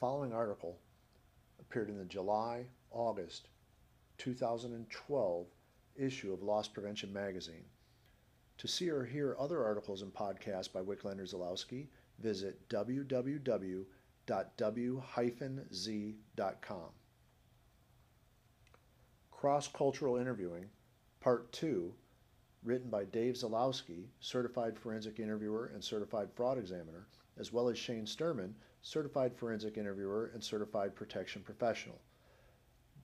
following article appeared in the July-August 2012 issue of Loss Prevention magazine. To see or hear other articles and podcasts by Wicklander-Zulawski, visit www.w-z.com. Cross-Cultural Interviewing, Part 2, written by Dave Zulawski, Certified Forensic Interviewer and Certified Fraud Examiner, as well as Shane Sturman, Certified Forensic Interviewer and Certified Protection Professional.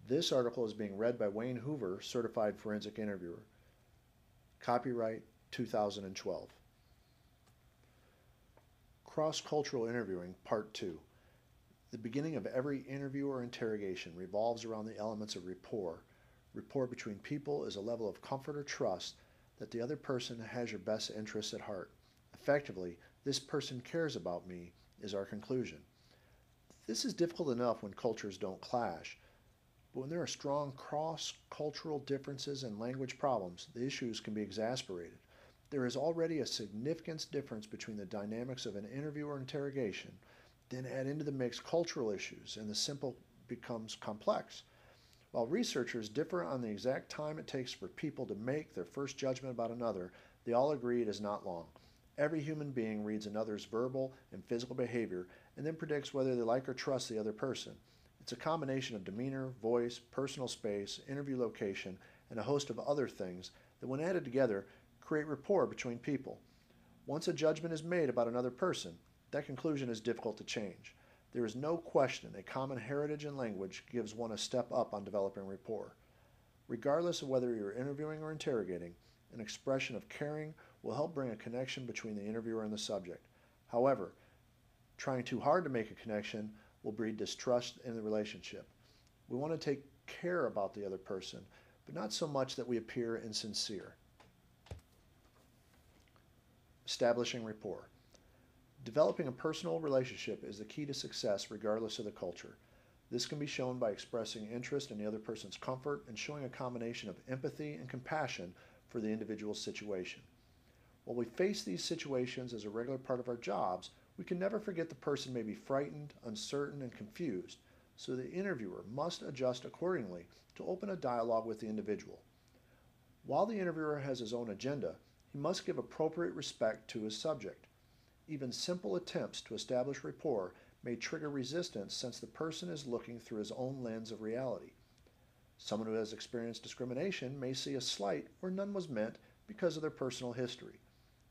This article is being read by Wayne Hoover, Certified Forensic Interviewer. Copyright 2012. Cross-Cultural Interviewing, Part 2. The beginning of every interview or interrogation revolves around the elements of rapport. Rapport between people is a level of comfort or trust that the other person has your best interests at heart. Effectively, this person cares about me is our conclusion. This is difficult enough when cultures don't clash, but when there are strong cross-cultural differences and language problems, the issues can be exacerbated. There is already a significant difference between the dynamics of an interview or interrogation. Then add into the mix cultural issues, and the simple becomes complex. While researchers differ on the exact time it takes for people to make their first judgment about another, they all agree it is not long. Every human being reads another's verbal and physical behavior and then predicts whether they like or trust the other person. It's a combination of demeanor, voice, personal space, interview location, and a host of other things that, when added together, create rapport between people. Once a judgment is made about another person, that conclusion is difficult to change. There is no question a common heritage and language gives one a step up on developing rapport. Regardless of whether you're interviewing or interrogating, an expression of caring will help bring a connection between the interviewer and the subject. However, trying too hard to make a connection will breed distrust in the relationship. We want to take care about the other person, but not so much that we appear insincere. Establishing rapport. Developing a personal relationship is the key to success regardless of the culture. This can be shown by expressing interest in the other person's comfort and showing a combination of empathy and compassion for the individual's situation. While we face these situations as a regular part of our jobs, we can never forget the person may be frightened, uncertain, and confused, so the interviewer must adjust accordingly to open a dialogue with the individual. While the interviewer has his own agenda, he must give appropriate respect to his subject. Even simple attempts to establish rapport may trigger resistance since the person is looking through his own lens of reality. Someone who has experienced discrimination may see a slight where none was meant because of their personal history.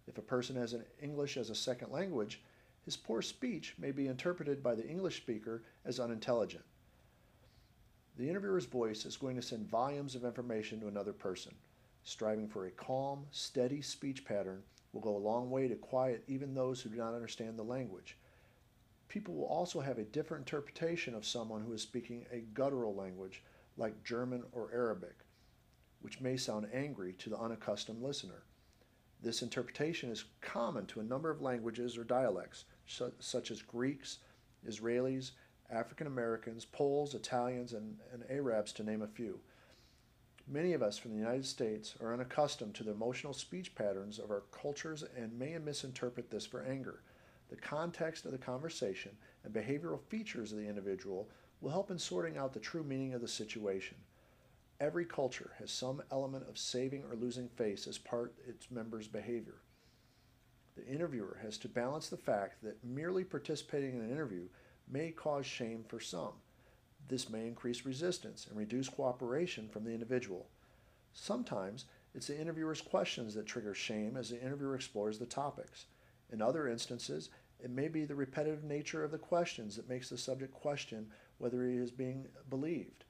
If a person has English as a second language, his poor speech may be interpreted by the English speaker as unintelligent. The interviewer's voice is going to send volumes of information to another person. Striving for a calm, steady speech pattern will go a long way to quiet even those who do not understand the language. People will also have a different interpretation of someone who is speaking a guttural language like German or Arabic, which may sound angry to the unaccustomed listener. This interpretation is common to a number of languages or dialects, such as Greeks, Israelis, African Americans, Poles, Italians, and Arabs, to name a few. Many of us from the United States are unaccustomed to the emotional speech patterns of our cultures and may misinterpret this for anger. The context of the conversation and behavioral features of the individual will help in sorting out the true meaning of the situation. Every culture has some element of saving or losing face as part of its members' behavior. The interviewer has to balance the fact that merely participating in an interview may cause shame for some. This may increase resistance and reduce cooperation from the individual. Sometimes it's the interviewer's questions that trigger shame as the interviewer explores the topics. In other instances, it may be the repetitive nature of the questions that makes the subject question whether he is being believed.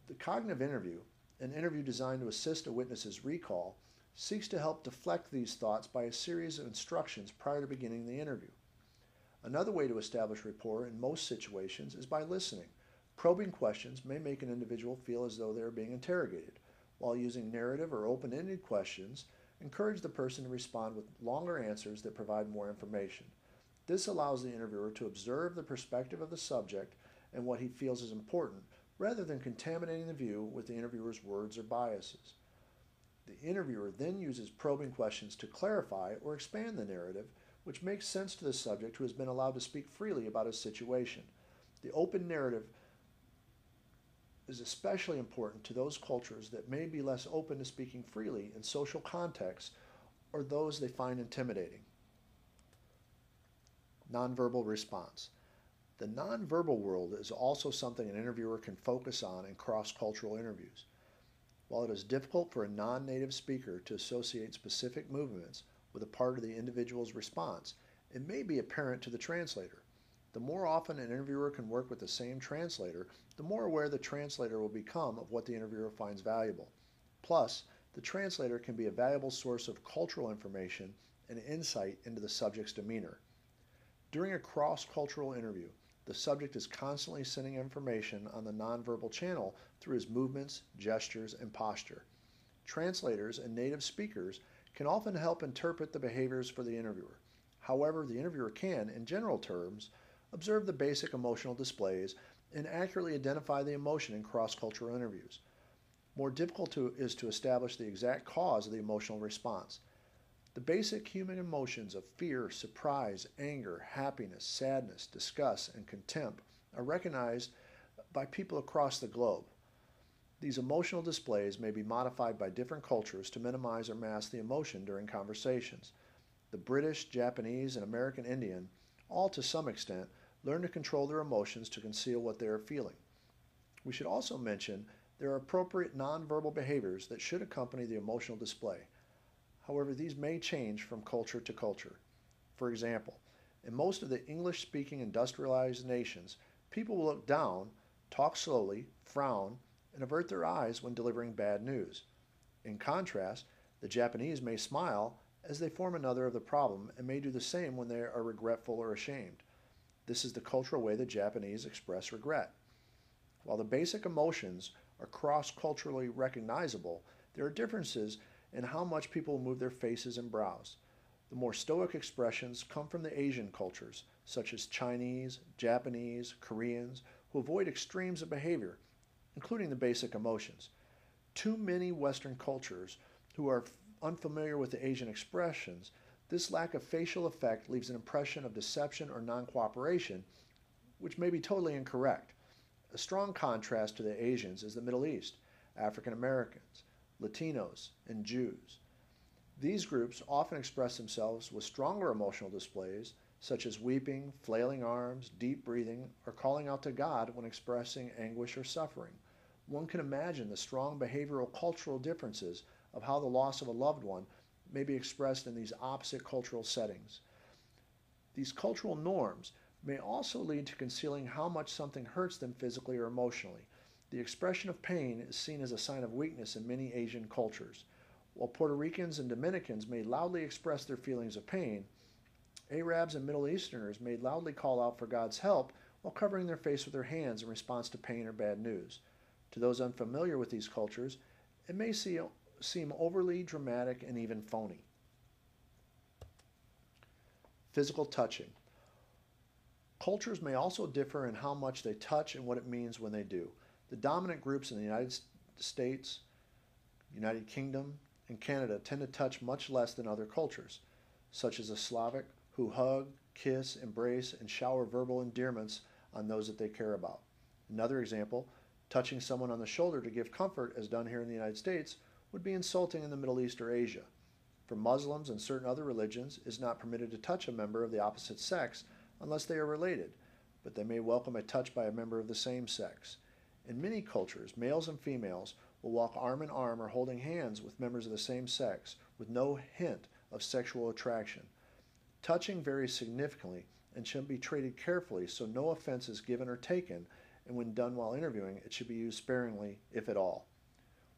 The cognitive interview, an interview designed to assist a witness's recall, seeks to help deflect these thoughts by a series of instructions prior to beginning the interview. Another way to establish rapport in most situations is by listening. Probing questions may make an individual feel as though they are being interrogated, while using narrative or open-ended questions encourage the person to respond with longer answers that provide more information. This allows the interviewer to observe the perspective of the subject and what he feels is important, rather than contaminating the view with the interviewer's words or biases. The interviewer then uses probing questions to clarify or expand the narrative, which makes sense to the subject who has been allowed to speak freely about his situation. The open narrative is especially important to those cultures that may be less open to speaking freely in social contexts or those they find intimidating. Nonverbal response. The nonverbal world is also something an interviewer can focus on in cross-cultural interviews. While it is difficult for a non-native speaker to associate specific movements with a part of the individual's response, it may be apparent to the translator. The more often an interviewer can work with the same translator, the more aware the translator will become of what the interviewer finds valuable. Plus, the translator can be a valuable source of cultural information and insight into the subject's demeanor. During a cross-cultural interview, the subject is constantly sending information on the nonverbal channel through his movements, gestures, and posture. Translators and native speakers can often help interpret the behaviors for the interviewer. However, the interviewer can, in general terms, observe the basic emotional displays and accurately identify the emotion in cross-cultural interviews. More difficult is to establish the exact cause of the emotional response. The basic human emotions of fear, surprise, anger, happiness, sadness, disgust, and contempt are recognized by people across the globe. These emotional displays may be modified by different cultures to minimize or mask the emotion during conversations. The British, Japanese, and American Indian, all to some extent, learn to control their emotions to conceal what they are feeling. We should also mention there are appropriate nonverbal behaviors that should accompany the emotional display. However, these may change from culture to culture. For example, in most of the English-speaking industrialized nations, people will look down, talk slowly, frown, and avert their eyes when delivering bad news. In contrast, the Japanese may smile as they form another of the problem and may do the same when they are regretful or ashamed. This is the cultural way the Japanese express regret. While the basic emotions are cross-culturally recognizable, there are differences in how much people move their faces and brows. The more stoic expressions come from the Asian cultures, such as Chinese, Japanese, Koreans, who avoid extremes of behavior, including the basic emotions. Too many Western cultures who are unfamiliar with the Asian expressions, this lack of facial effect leaves an impression of deception or non-cooperation, which may be totally incorrect. A strong contrast to the Asians is the Middle East, African Americans, Latinos, and Jews. These groups often express themselves with stronger emotional displays, such as weeping, flailing arms, deep breathing, or calling out to God when expressing anguish or suffering. One can imagine the strong behavioral cultural differences of how the loss of a loved one may be expressed in these opposite cultural settings. These cultural norms may also lead to concealing how much something hurts them physically or emotionally. The expression of pain is seen as a sign of weakness in many Asian cultures. While Puerto Ricans and Dominicans may loudly express their feelings of pain, Arabs and Middle Easterners may loudly call out for God's help while covering their face with their hands in response to pain or bad news. To those unfamiliar with these cultures, it may seem overly dramatic and even phony. Physical touching. Cultures may also differ in how much they touch and what it means when they do. The dominant groups in the United States, United Kingdom, and Canada tend to touch much less than other cultures, such as the Slavic, who hug, kiss, embrace, and shower verbal endearments on those that they care about. Another example, touching someone on the shoulder to give comfort, as done here in the United States, would be insulting in the Middle East or Asia. For Muslims and certain other religions, it is not permitted to touch a member of the opposite sex unless they are related, but they may welcome a touch by a member of the same sex. In many cultures, males and females will walk arm in arm or holding hands with members of the same sex with no hint of sexual attraction. Touching varies significantly and should be treated carefully so no offense is given or taken, and when done while interviewing, it should be used sparingly, if at all.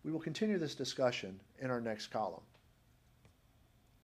We will continue this discussion in our next column.